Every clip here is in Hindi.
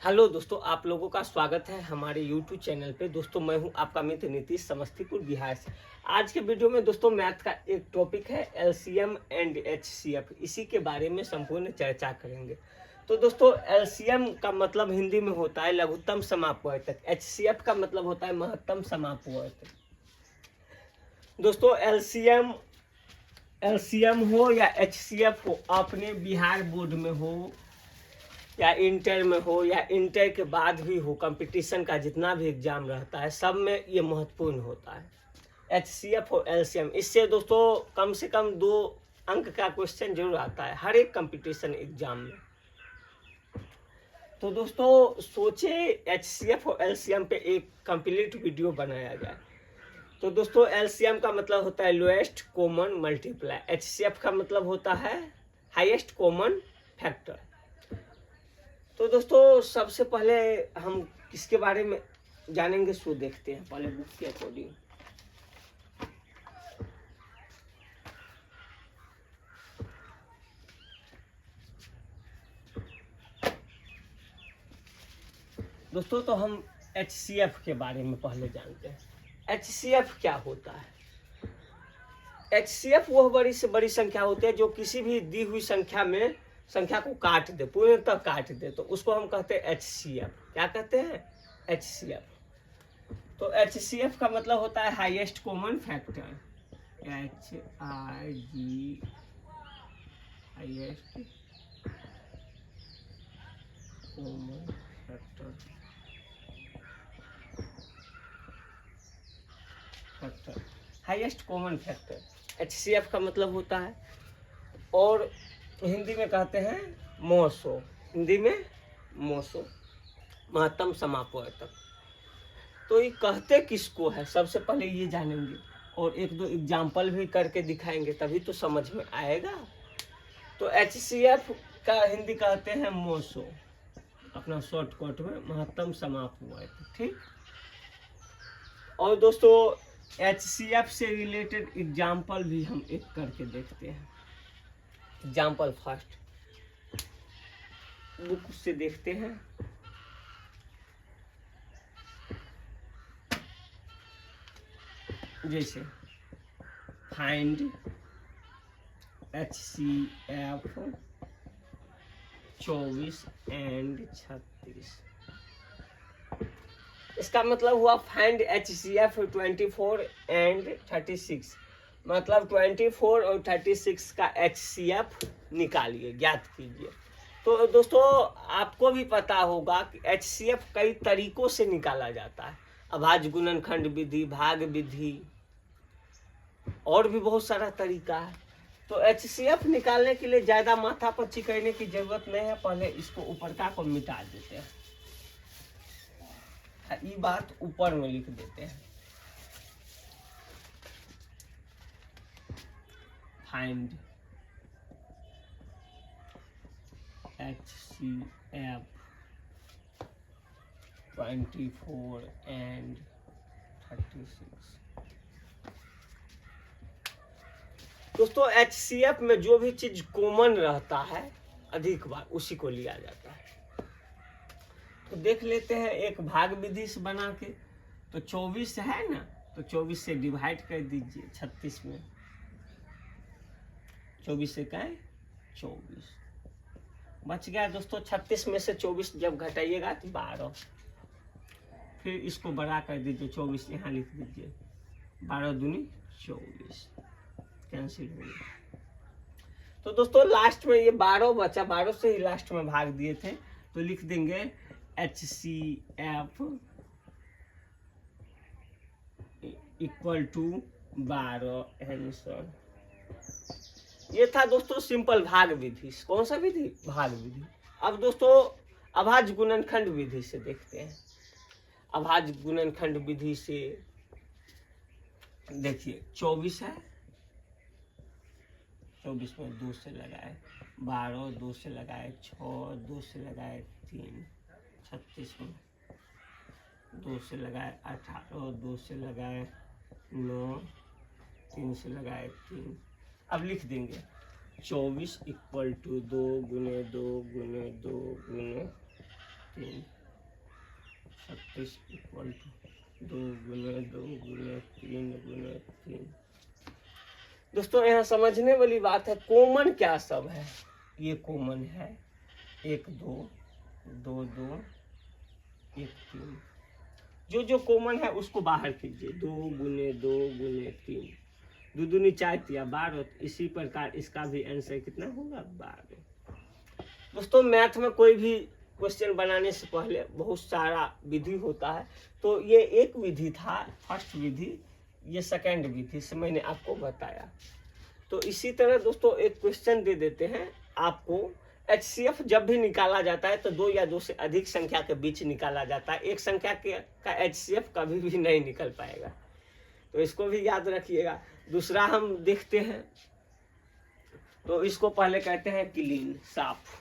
हेलो दोस्तों, आप लोगों का स्वागत है हमारे यूट्यूब चैनल पे। दोस्तों मैं हूं आपका मित्र नीतीश, समस्तीपुर बिहार से। आज के वीडियो में दोस्तों मैथ का एक टॉपिक है एलसीएम एंड एचसीएफ। इसी के बारे में संपूर्ण चर्चा करेंगे। तो दोस्तों एलसीएम का मतलब हिंदी में होता है लघुत्तम समापवर्तक, एचसीएफ का मतलब होता है महत्तम समापवर्तक। दोस्तों एलसीएम हो या एचसीएफ हो, अपने बिहार बोर्ड में हो या इंटर में हो या इंटर के बाद भी हो, कंपटीशन का जितना भी एग्जाम रहता है सब में ये महत्वपूर्ण होता है, एचसीएफ और एलसीएम। इससे दोस्तों कम से कम 2 अंक का क्वेश्चन जरूर आता है हर एक कंपटीशन एग्जाम में। तो दोस्तों सोचे एचसीएफ और एलसीएम पे एक कंप्लीट वीडियो बनाया जाए। तो दोस्तों एलसीएम का मतलब होता है लोएस्ट कॉमन मल्टीप्लाई, एचसीएफ का मतलब होता है हाईएस्ट कॉमन फैक्टर। तो दोस्तों सबसे पहले हम किसके बारे में जानेंगे सो देखते हैं पहले बुक के अकॉर्डिंग। दोस्तों तो हम एचसीएफ के बारे में पहले जानते हैं। एचसीएफ क्या होता है? एचसीएफ वह बड़ी से बड़ी संख्या होती है जो किसी भी दी हुई संख्या को काट दे, पूरे तक काट दे, तो उसको हम कहते हैं एचसीएफ। क्या कहते हैं? एचसीएफ। तो एचसीएफ का मतलब होता है highest common factor, HIG highest common factor. Highest common factor HCF का मतलब होता है, और हिंदी में कहते हैं मोसो, हिंदी में मोसो, महत्तम समापवर्तक। तो ये कहते किसको है सबसे पहले ये जानेंगे, और एक दो एग्जाम्पल भी करके दिखाएंगे तभी तो समझ में आएगा। तो एचसीएफ का हिंदी कहते हैं मोसो, अपना शॉर्टकट में महत्तम समापवर्तक। ठीक। और दोस्तों एचसीएफ से रिलेटेड एग्जाम्पल भी हम एक करके देखते हैं। एग्जाम्पल फर्स्ट बुक से देखते हैं। जैसे फाइंड एचसीएफ 24 एंड 36। इसका मतलब हुआ फाइंड एचसीएफ 24 एंड 36, मतलब 24 और 36 का एचसीएफ निकालिए, ज्ञात कीजिए। तो दोस्तों आपको भी पता होगा कि एचसीएफ कई तरीकों से निकाला जाता है, अभाज्य गुणनखंड विधि, भाग विधि, और भी बहुत सारा तरीका है। तो एचसीएफ निकालने के लिए ज़्यादा माथा पच्ची करने की जरूरत नहीं है, पहले इसको ऊपर का को मिटा देते हैं, ये बात ऊपर में लिख देते हैं। Find HCF 24 and 36। दोस्तों एचसीएफ में जो भी चीज कॉमन रहता है अधिक बार उसी को लिया जाता है। तो देख लेते हैं एक भाग विधि से बना के। तो 24 है ना, तो 24 से डिवाइड कर दीजिए 36 में। 24 से क्या है? 24 बच गया दोस्तों। 36 में से 24 जब घटाइएगा तो 12, फिर इसको बड़ा कर दीजिए, 24 यहाँ लिख दीजिए, 12 दूनी 24, कैंसिल हो गया। तो दोस्तों लास्ट में ये 12 बचा, 12 से ही लास्ट में भाग दिए थे, तो लिख देंगे HCF इक्वल टू 12 आंसर। ये था दोस्तों सिंपल भाग विधि। कौन सा विधि? भाग विधि। अब दोस्तों अभाज्य गुणनखंड विधि से देखते हैं। अभाज्य गुणनखंड विधि से देखिए 24 है, 24 में 2 से लगाए, 12 2 से लगाए, 6 2 से लगाए 3, 36 में 2 से लगाए, 18 2 से लगाए, 9 3 से लगाए 3। अब लिख देंगे 24 इक्वल टू 2 गुने 2 गुने 2 गुने 3 36 इक्वल टू 2 गुने 2 गुने 3 गुने 3। दोस्तों यहाँ समझने वाली बात है, कॉमन क्या सब है। ये कॉमन है 1 2 2 2 1 3। जो जो कॉमन है उसको बाहर कीजिए। 2 गुने 2 गुने 3, 2 दूनी 4 तिया 12। इसी प्रकार इसका भी आंसर कितना होगा 12। दोस्तों मैथ में कोई भी क्वेश्चन बनाने से पहले बहुत सारा विधि होता है, तो ये एक विधि था, फर्स्ट विधि, ये सेकंड विधि से मैंने आपको बताया। तो इसी तरह दोस्तों एक क्वेश्चन दे देते हैं आपको। HCF जब भी निकाला जाता है तो 2 या 2 से अधिक संख्या के बीच निकाला जाता है। एक संख्या का HCF कभी भी नहीं निकल पाएगा, तो इसको भी याद रखिएगा। दूसरा हम देखते हैं, तो इसको पहले कहते हैं क्लीन, साफ।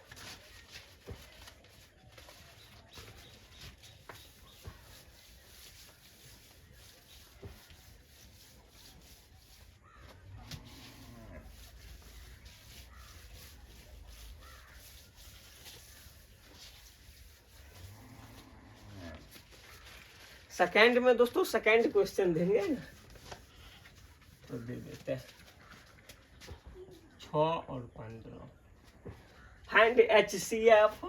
सेकंड में दोस्तों सेकंड क्वेश्चन देंगे ना, तो दे देते हैं 6 और 15। फाइंड HCF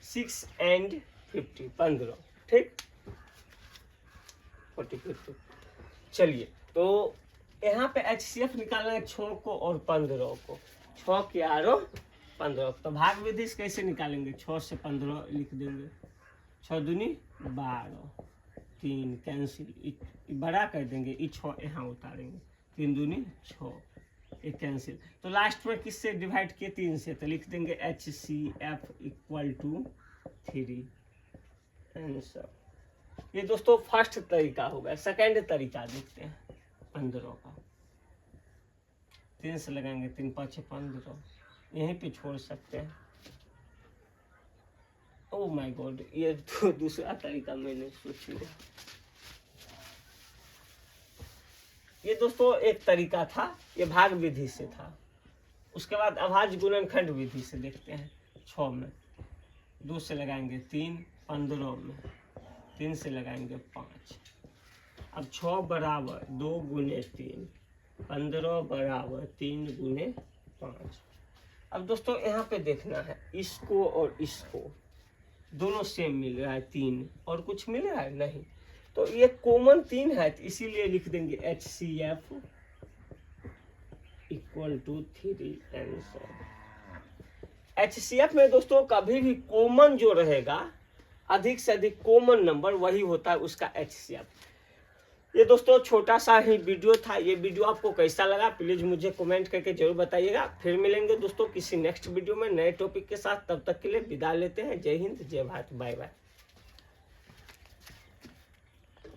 6 and 50, 15, ठीक 40 चलिए, तो यहाँ पे HCF निकालना है 6 को और 15 को। 6 के आरो 15, तो भाग विधि से कैसे निकालेंगे? 6 से 15 लिख देंगे, 6 दूनी 12, 3 कैंसिल, बड़ा कर देंगे, 6 यहाँ उतारेंगे, 3 दूनी 6, एक कैंसिल। तो लास्ट में किससे डिवाइड किए? 3 से, तो लिख देंगे HCF इक्वल टू 3 आंसर। ये दोस्तों फर्स्ट तरीका होगा। सेकंड तरीका देखते हैं 15 का। 3 से लगाएंगे, 3 5 15, यहीं पे छोड़ सकते हैं। ओह माय गॉड, ये तो दूसरा तरीका मैंने सोच लिया। ये दोस्तों एक तरीका था, ये भाग विधि से था। उसके बाद अभाज्य गुणनखंड विधि से देखते हैं। 6 में 2 से लगाएंगे 3, 15 में 3 से लगाएंगे 5। अब 6 बराबर 2 गुने 3, 15 बराबर 3 गुने 5। अब दोस्तों यहाँ पे देखना है, इसको और इसको दोनों सेम मिल रहा है 3, और कुछ मिल रहा है नहीं, तो ये कॉमन 3 है, इसीलिए लिख देंगे HCF equal to 3 answer. HCF में दोस्तों कभी भी कॉमन जो रहेगा, अधिक से अधिक कॉमन नंबर, वही होता है उसका HCF। ये दोस्तों छोटा सा ही वीडियो था। ये वीडियो आपको कैसा लगा प्लीज़ मुझे कमेंट करके जरूर बताइएगा। फिर मिलेंगे दोस्तों किसी नेक्स्ट वीडियो में नए टॉपिक के साथ। तब तक के लिए विदा लेते हैं। जय हिंद, जय भारत, बाय बाय।